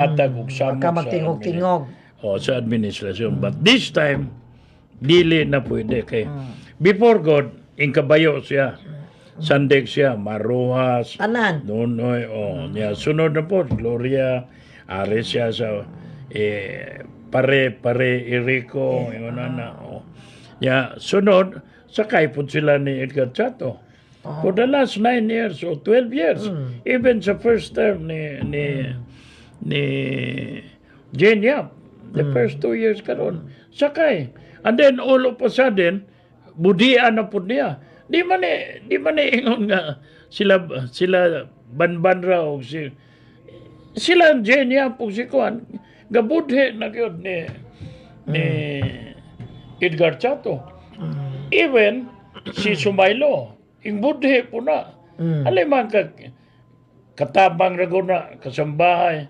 Atag ug Ka samok magtingog-tingog. sa administrasyon. But this time, dili na pwede. Kay before God, ingkabayo siya. Sandig siya, Maruhas, Tanan. Nunoy, niya. Sunod na po, Gloria, ari siya sa pare Irico, yun na. Ya, sunod, sakay po sila ni Edgar Chato. For the last 9 years or 12 years, even sa first term ni Jane Yap, the first 2 years karon, sakay. And then all of a sudden, budian na po niya. Di man ingon nga sila banban raw sila Jane Yap ug si Kuan gabudhe na gyud ni Edgar Chato. Even si Sumaylo, ingbudhe po na. Alam man katabang ra na kasambahay.